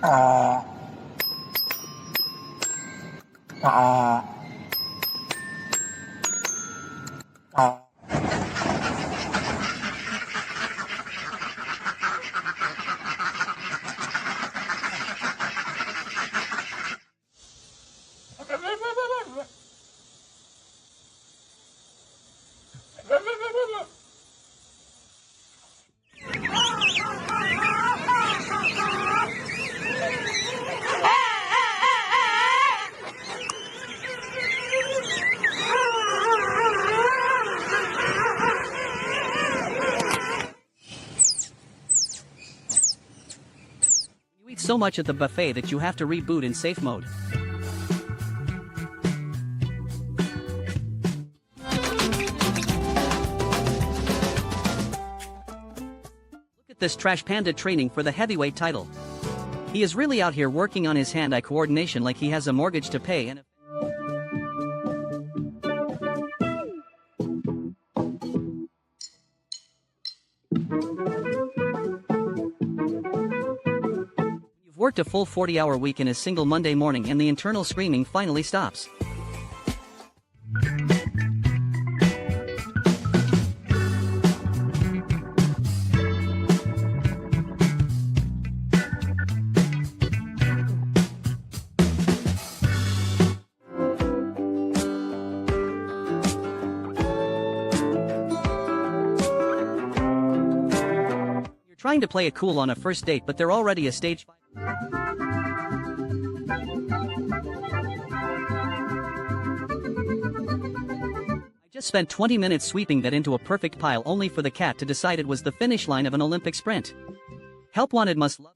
à, à, à. You eat so much at the buffet that you have to reboot in safe mode. Look at this trash panda training for the heavyweight title. He is really out here working on his hand-eye coordination like he has a mortgage to pay and you've worked a full 40-hour week in a single Monday morning and the internal screaming finally stops. Trying to play it cool on a first date, but they're already a stage 5. I just spent 20 minutes sweeping that into a perfect pile only for the cat to decide it was the finish line of an Olympic sprint. Help wanted must love.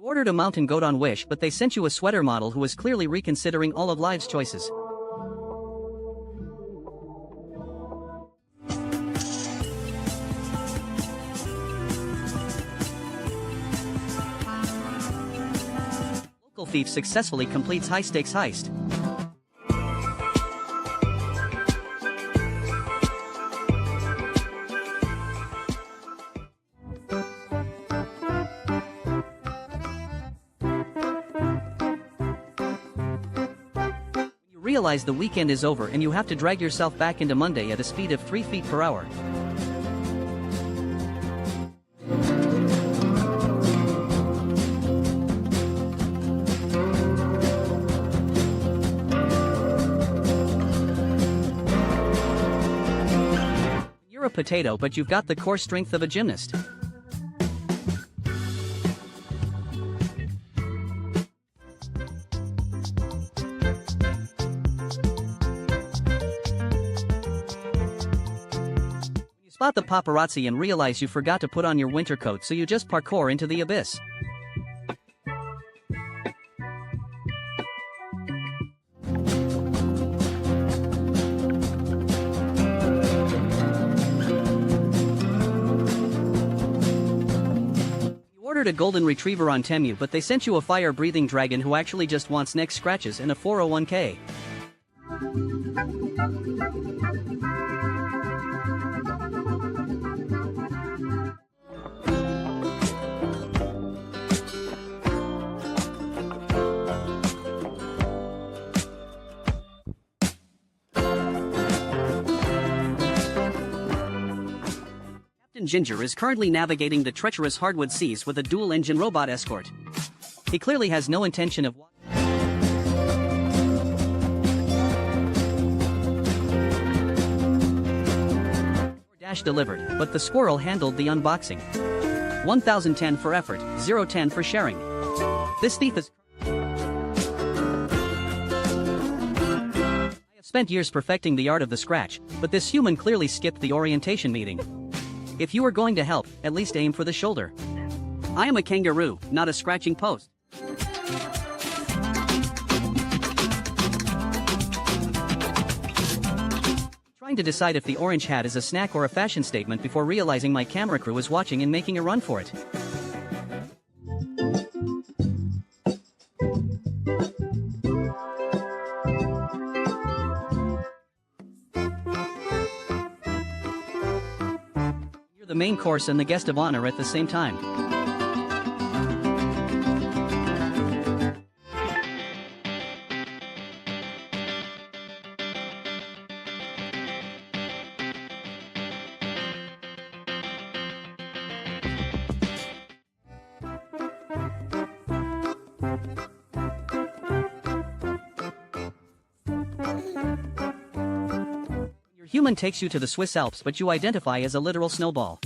Ordered a mountain goat on Wish, but they sent you a sweater model who is clearly reconsidering all of life's choices. Local thief successfully completes high-stakes heist. Realize the weekend is over and you have to drag yourself back into Monday at a speed of 3 feet per hour. You're a potato, but you've got the core strength of a gymnast. Spot the paparazzi and realize you forgot to put on your winter coat, so you just parkour into the abyss. You ordered a golden retriever on Temu, but they sent you a fire-breathing dragon who actually just wants neck scratches and a 401k. Captain Ginger is currently navigating the treacherous hardwood seas with a dual-engine robot escort. He clearly has no intention of DoorDash delivered, but the squirrel handled the unboxing. 1010 for effort, 010 for sharing. This thief is... I have spent years perfecting the art of the scratch, but this human clearly skipped the orientation meeting. If you are going to help, at least aim for the shoulder. I am a kangaroo, not a scratching post. Trying Trying to decide if the orange hat is a snack or a fashion statement before realizing my camera crew is watching and making a run for it. You're the main course and the guest of honor at the same time. Human takes you to the Swiss Alps, but you identify as a literal snowball.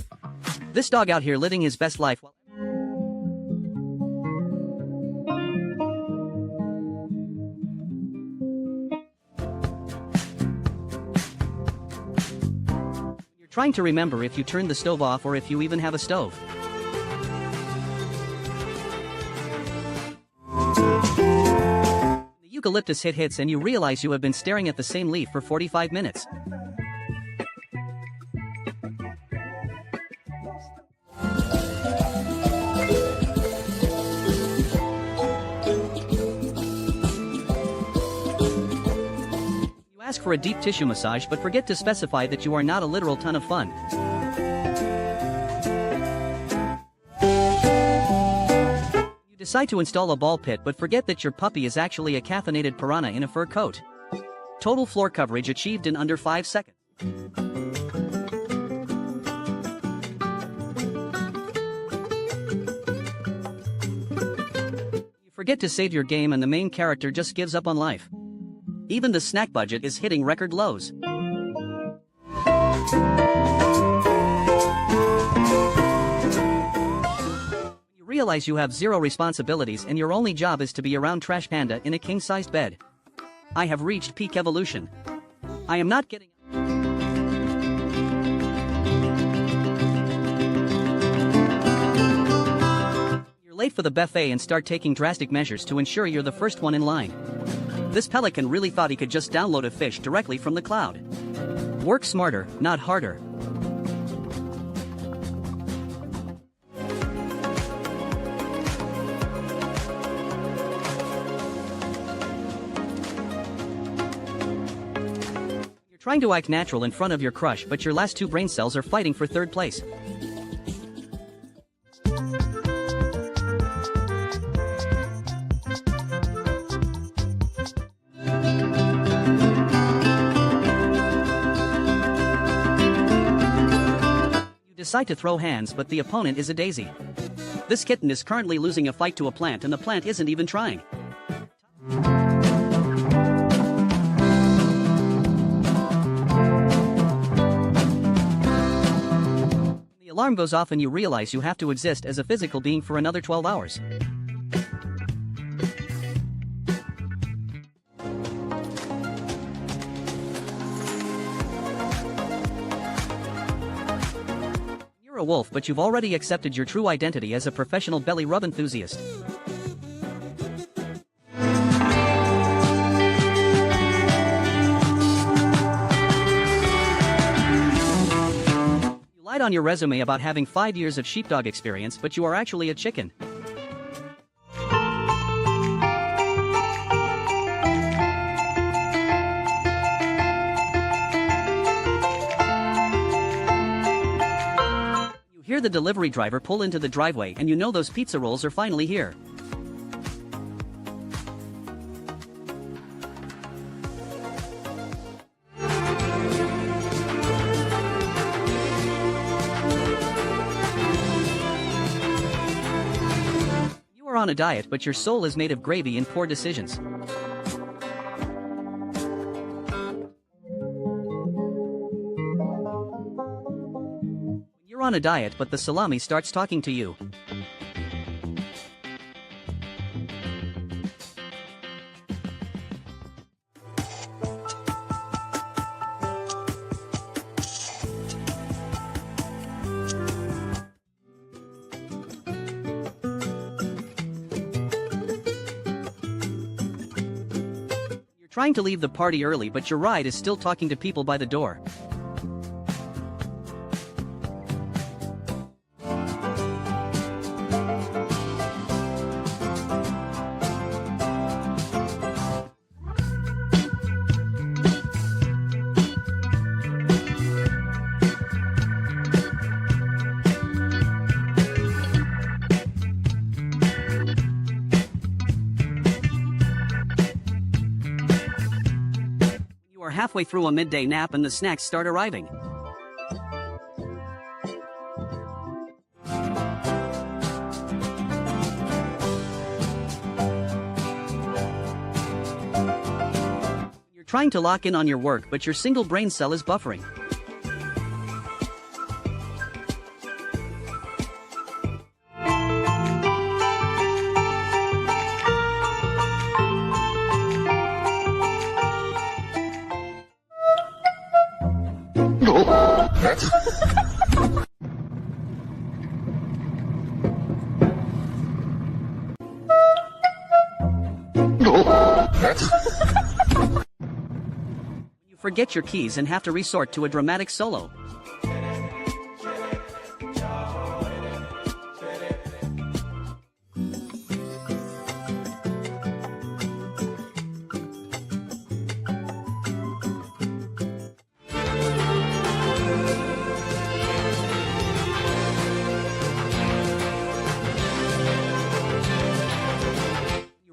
This dog out here living his best life. You're trying to remember if you turned the stove off or if you even have a stove. The eucalyptus hits and you realize you have been staring at the same leaf for 45 minutes. Ask for a deep tissue massage but forget to specify that you are not a literal ton of fun. You decide to install a ball pit but forget that your puppy is actually a caffeinated piranha in a fur coat. Total floor coverage achieved in under 5 seconds. You forget to save your game and the main character just gives up on life. Even the snack budget is hitting record lows. You realize you have zero responsibilities and your only job is to be around Trash Panda in a king-sized bed. I have reached peak evolution. I am not getting... You're late for the buffet and start taking drastic measures to ensure you're the first one in line. This pelican really thought he could just download a fish directly from the cloud. Work smarter, not harder. You're trying to act natural in front of your crush, but your last two brain cells are fighting for third place. Decide to throw hands, but the opponent is a daisy. This kitten is currently losing a fight to a plant and the plant isn't even trying. The alarm goes off and you realize you have to exist as a physical being for another 12 hours. A wolf, but you've already accepted your true identity as a professional belly rub enthusiast. You lied on your resume about having 5 years of sheepdog experience, but you are actually a chicken. Hear the delivery driver pull into the driveway and you know those pizza rolls are finally here. You are on a diet, but your soul is made of gravy and poor decisions. You're on a diet, but the salami starts talking to you. Trying to leave the party early, but your ride is still talking to people by the door. You are halfway through a midday nap and the snacks start arriving. You're trying to lock in on your work, but your single brain cell is buffering. You forget your keys and have to resort to a dramatic solo.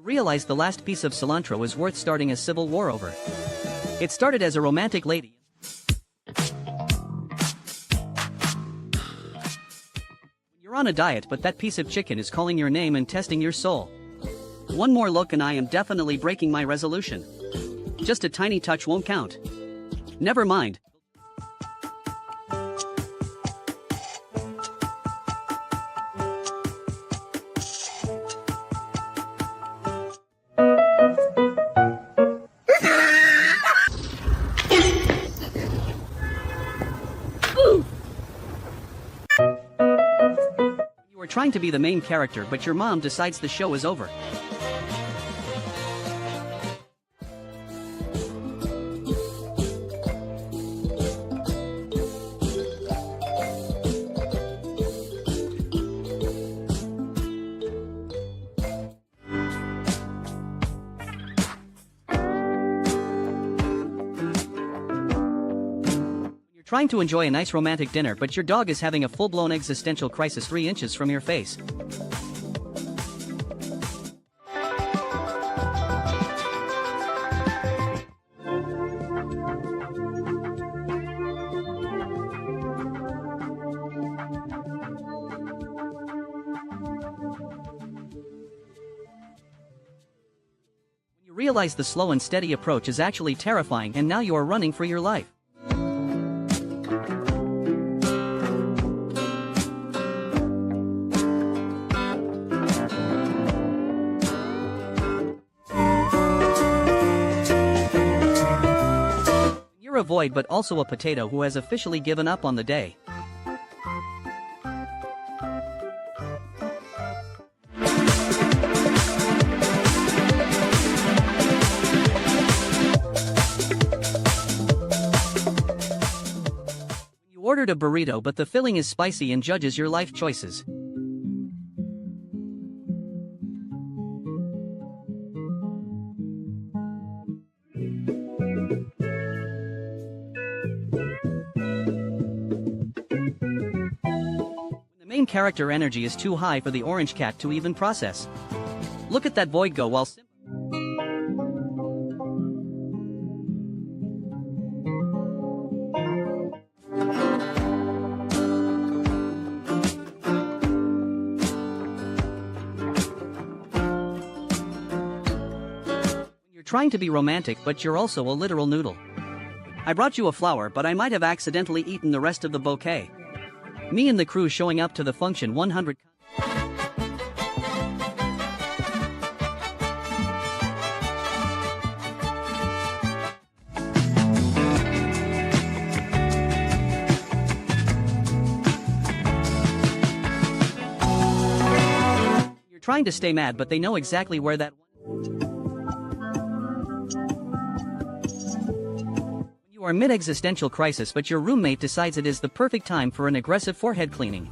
Realize the last piece of cilantro is worth starting a civil war over. It started as a romantic lady. You're on a diet, but that piece of chicken is calling your name and testing your soul. One more look and I am definitely breaking my resolution. Just a tiny touch won't count. Never mind. You are trying to be the main character, but your mom decides the show is over. Trying to enjoy a nice romantic dinner, but your dog is having a full-blown existential crisis 3 inches from your face. You realize the slow and steady approach is actually terrifying, and now you are running for your life. You're a void, but also a potato who has officially given up on the day. You ordered a burrito, but the filling is spicy and judges your life choices. The main character energy is too high for the orange cat to even process. Look at that void go while You're trying to be romantic, but you're also a literal noodle. I brought you a flower, but I might have accidentally eaten the rest of the bouquet. Me and the crew showing up to the function 100. You're trying to stay mad, but they know exactly where that are mid-existential crisis but your roommate decides it is the perfect time for an aggressive forehead cleaning.